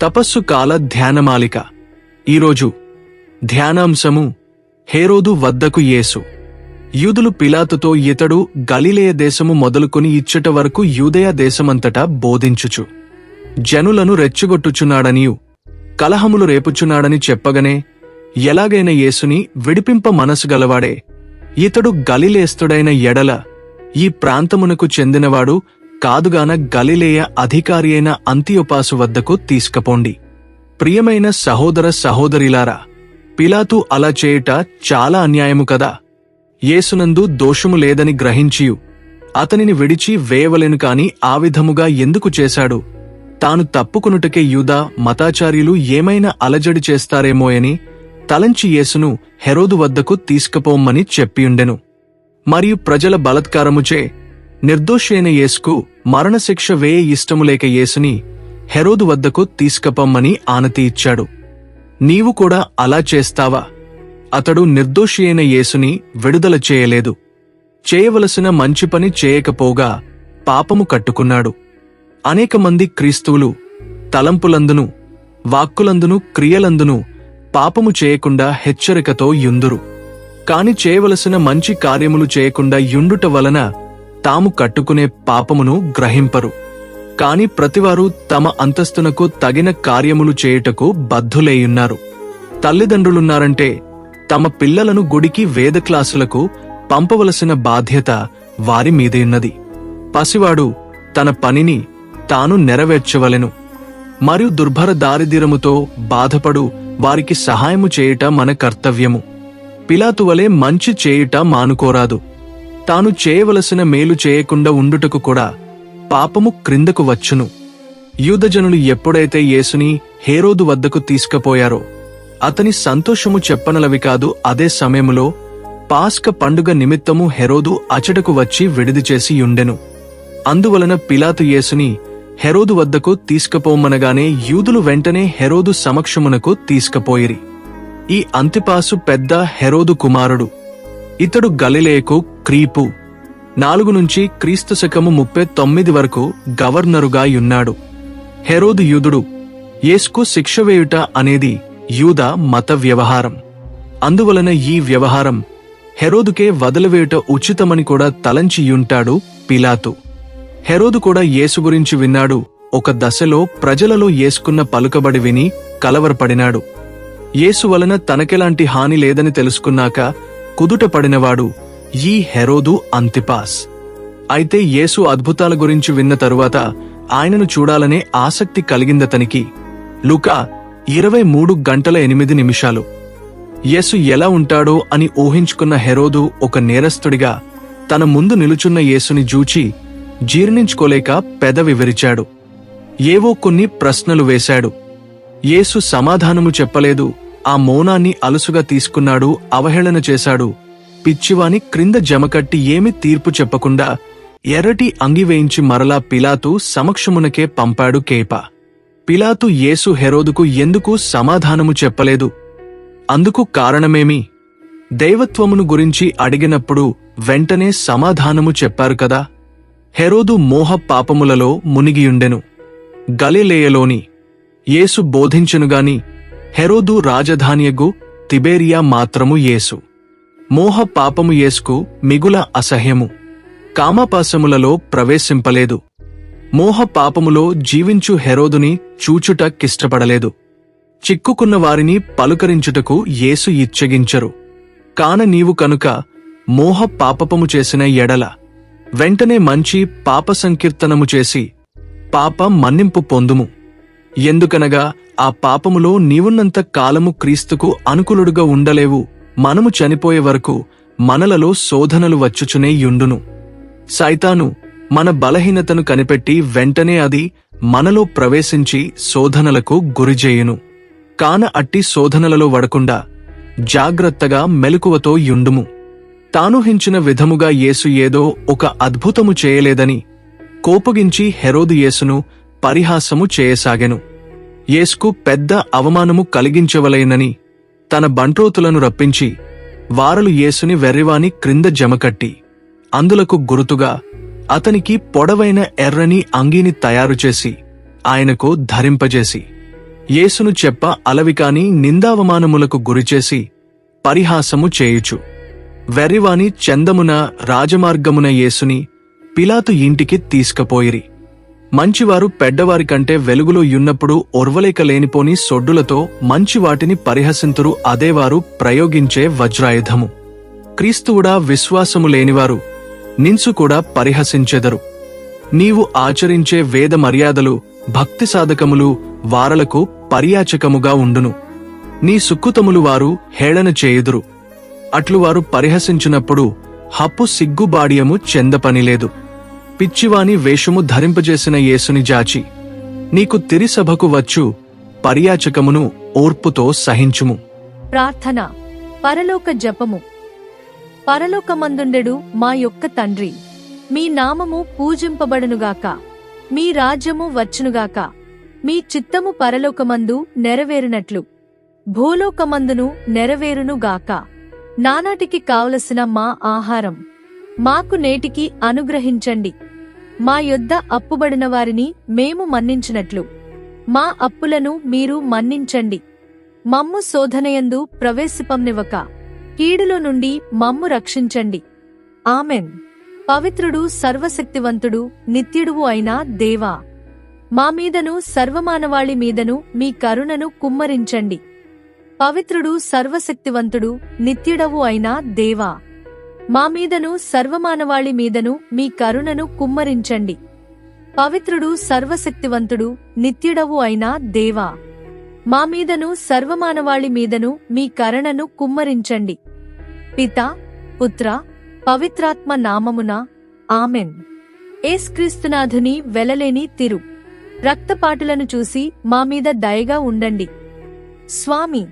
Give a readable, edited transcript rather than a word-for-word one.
తపస్సు కాల ధ్యానమాలిక. ఈరోజు ధ్యానాంశము హేరోదు వద్దకు యేసు. యూదులు పిలాతుతో ఇతడు గలిలయ దేశము మొదలుకొని ఇచ్చట వరకు యూదయ దేశమంతటా బోధించుచు జనులను రెచ్చగొట్టుచున్నాడనియు కలహములు రేపుచున్నాడని చెప్పగనే, ఎలాగైనా యేసుని విడిపింప మనసు గలవాడే, ఇతడు గలిలేస్తుడైన ఎడల ఈ ప్రాంతమునకు చెందినవాడు కాదుగాన గలిలేయ అధికారి అయిన అంతియోపాసు వద్దకు తీసుకపోండి. ప్రియమైన సహోదర సహోదరిలారా, పిలాతు అలా చేయుట చాలా అన్యాయము కదా. యేసునందు దోషము లేదని గ్రహించియు అతనిని విడిచి వేయవలెను కాని ఆ విధముగా ఎందుకు చేశాడు? తాను తప్పుకొనుటకే యూదా మతాచార్యులు ఏమైనా అలజడి చేస్తారేమోయని తలంచి యేసును హెరోదు వద్దకు తీసుకుపోమ్మని చెప్పియుండెను. మరియు ప్రజల బలత్కారముచే నిర్దోషి అయిన యేసుకు మరణశిక్ష వేయ ఇష్టములేక యేసుని హెరోదు వద్దకు తీసుకుపొమ్మని ఆనతి ఇచ్చాడు. నీవు కూడా అలా చేస్తావా? అతడు నిర్దోషి అయిన యేసుని విడుదల చేయలేదు. చేయవలసిన మంచి పని చేయకపోగా పాపము కట్టుకున్నాడు. అనేక మంది క్రీస్తువులు తలంపులందును వాక్కులందును క్రియలందును పాపము చేయకుండా హెచ్చరికతో యుందురు. కాని చేయవలసిన మంచి కార్యములు చేయకుండా యుండుట వలన తాము కట్టుకునే పాపమును గ్రహింపరు. కాని ప్రతివారు తమ అంతస్తునకు తగిన కార్యములు చేయుటకు బద్ధులేయున్నారు. తల్లిదండ్రులున్నారంటే తమ పిల్లలను గుడికి వేద క్లాసులకు పంపవలసిన బాధ్యత వారి మీదేయున్నది. పసివాడు తన పనిని తాను నెరవేర్చవలెను. మరియు దుర్భర దారిద్ర్యముతో బాధపడు వారికి సహాయము చేయుట మన కర్తవ్యము. పిలాతు వలె మంచి చేయుట మానుకోరాదు. తాను చేయవలసిన మేలు చేయకుండా ఉండుటకు కూడా పాపము క్రిందకు వచ్చును. యూదజనులు ఎప్పుడైతే యేసుని హేరోదు వద్దకు తీసుకుపోయారో అతని సంతోషము చెప్పనలవి కాదు. అదే సమయములో పాస్క పండుగ నిమిత్తము హెరోదు అచటకు వచ్చి విడిది చేసి యుండెను. అందువలన పిలాతు యేసుని హెరోదు వద్దకు తీసుకుపోమనగానే యూదులు వెంటనే హెరోదు సమక్షమునకు తీసుకుపోయిరి. ఈ అంతిపాసు పెద్ద హెరోదు కుమారుడు. ఇతడు గలిలయకు క్రీపు 4 నుంచి క్రీస్తు శకము 39 వరకు గవర్నరుగా యున్నాడు. హెరోదు యూదుడు. యేసుకు శిక్ష వేయుట అనేది యూద మత వ్యవహారం. అందువలన ఈ వ్యవహారం హెరోదుకే వదిలివేయుట ఉచితమని కూడా తలంచియుంటాడు పిలాతు. హెరోదు కూడా యేసు గురించి విన్నాడు. ఒక దశలో ప్రజలలో యేసుకున్న పలుకబడి విని కలవరపడినాడు. యేసు వలన తనకెలాంటి హాని లేదని తెలుసుకున్నాక కుదుట పడినవాడు ఈ హెరోదు అంతిపాస్. అయితే యేసు అద్భుతాల గురించి విన్న తరువాత ఆయనను చూడాలనే ఆసక్తి కలిగిందతనికి. లూకా 23:8 యేసు ఎలా ఉంటాడో అని ఊహించుకున్న హెరోదు ఒక నేరస్తుడిగా తన ముందు నిలుచున్న యేసుని జూచి జీర్ణించుకోలేక పెదవి విరిచాడు. ఏవో కొన్ని ప్రశ్నలు వేశాడు. యేసు సమాధానము చెప్పలేదు. ఆ మౌనాన్ని అలుసుగా తీసుకున్నాడు. అవహేళన చేశాడు. పిచ్చివాని క్రింద జమకట్టి ఏమి తీర్పు చెప్పకుండా ఎర్రటి అంగి వేయించి మరలా పిలాతు సమక్షమునకే పంపాడు కేపా. పిలాతు యేసు హెరోదుకు ఎందుకు సమాధానము చెప్పలేదు? అందుకు కారణమేమి? దైవత్వమును గురించి అడిగినప్పుడు వెంటనే సమాధానము చెప్పారు కదా. హెరోదు మోహ పాపములలో మునిగియుండెను. గలిలేయలోని యేసు బోధించెనుగాని హెరోదు రాజధానియగు తిబేరియా మాత్రము యేసు. మోహ పాపము యేసుకు మిగుల అసహ్యము. కామపాసములలో ప్రవేశింపలేదు. మోహ పాపములో జీవించు హెరోదుని చూచుట కిష్టపడలేదు. చిక్కుకున్న వారిని పలుకరించుటకు యేసు ఇచ్చగించరు. కాన నీవు కనుక మోహ పాపము చేసిన ఎడల వెంటనే మంచి పాప సంకీర్తనము చేసి పాప మన్నింపు పొందుము. ఎందుకనగా ఆ పాపములో నీవున్నంత కాలము క్రీస్తుకు అనుకూలుడుగా ఉండలేవు. మనము చనిపోయే వరకు మనలలో శోధనలు వచ్చుచునే యుండును. సైతాను మన బలహీనతను కనిపెట్టి వెంటనే అది మనలో ప్రవేశించి శోధనలకు గురిచేయును. కాన అట్టి శోధనలలో వడకుండా జాగ్రత్తగా మెలకువతో యుండుము. తానుహించిన విధముగా యేసు ఏదో ఒక అద్భుతము చేయలేదని కోపగించి హెరోదు యేసును పరిహాసము చేయసాగెను. యేసుకు పెద్ద అవమానము కలిగించవలెనని తన బంట్రోతులను రప్పించి వారలు యేసుని వెర్రివాని క్రింద జమకట్టి అందులకు గురుతుగా అతనికి పొడవైన ఎర్రని అంగీని తయారుచేసి ఆయనకు ధరింపజేసి యేసును చెప్ప అలవికాని నిందావమానములకు గురిచేసి పరిహాసము చేయుచు వెర్రివాని చందమున రాజమార్గమున యేసుని పిలాతు ఇంటికి తీసుకపోయిరి. మంచివారు పెద్దవారి కంటే వెలుగులో యున్నప్పుడు ఒర్వలేక లేనిపోని సొడ్డులతో మంచివాటిని పరిహసింతురు, అదేవారు ప్రయోగించే వజ్రాయుధము. క్రీస్తువుడా విశ్వాసము లేనివారు నిన్సు కూడా పరిహసించెదరు. నీవు ఆచరించే వేద మర్యాదలు భక్తి సాధకములు వారలకు పర్యాచకముగా ఉండును. నీ సుక్కుతములు వారు హేళన చేయుదురు. అట్లువారు పరిహసించినప్పుడు హప్పు సిగ్గుబాడియము చెందపనిలేదు. పిచ్చివాని వేషము ధరింపజేసిన యేసుని జాచి నీకు తిరిసభకు వచ్చు పర్యాచకమును ఓర్పుతో సహించుము. ప్రార్థన. పరలోక జపము. పరలోకమందుండెడు మా యొక్క తండ్రి, మీ నామము పూజింపబడునుగాక, మీ రాజ్యము వచ్చునుగాక, మీ చిత్తము పరలోకమందు నెరవేరునట్లు భూలోకమందును నెరవేరునుగాక. నానాటికి కావలసిన మా ఆహారం మాకు నేటికి అనుగ్రహించండి. మా యొద్ద అప్పుబడిన వారిని మేము మన్నించినట్లు మా అప్పులను మీరు మన్నించండి. మమ్ము శోధనయందు ప్రవేశిపంనివ్వక కీడులో నుండి మమ్ము రక్షించండి. ఆమెన్. పవిత్రుడు, సర్వశక్తివంతుడు, నిత్యుడువు అయిన దేవా, మా మీదను సర్వమానవాళి మీదను మీ కరుణను కుమ్మరించండి. పవిత్రుడు, సర్వశక్తివంతుడు, నిత్యుడవు అయిన దేవా, మా మీదను సర్వమానవాళి మీదను మీ కరుణను కుమ్మరించండి. పవిత్రుడు, సర్వశక్తివంతుడు, నిత్యుడవు అయిన దేవా, మా మీదను సర్వమానవాళి మీదను మీ కరుణను కుమ్మరించండి. పితా, పుత్ర, పవిత్రాత్మ నామమున ఆమెన్. యేసుక్రీస్తునాథుని వెలలేని తిరు రక్తపాటులను చూసి మా మీద దయగా ఉండండి స్వామి.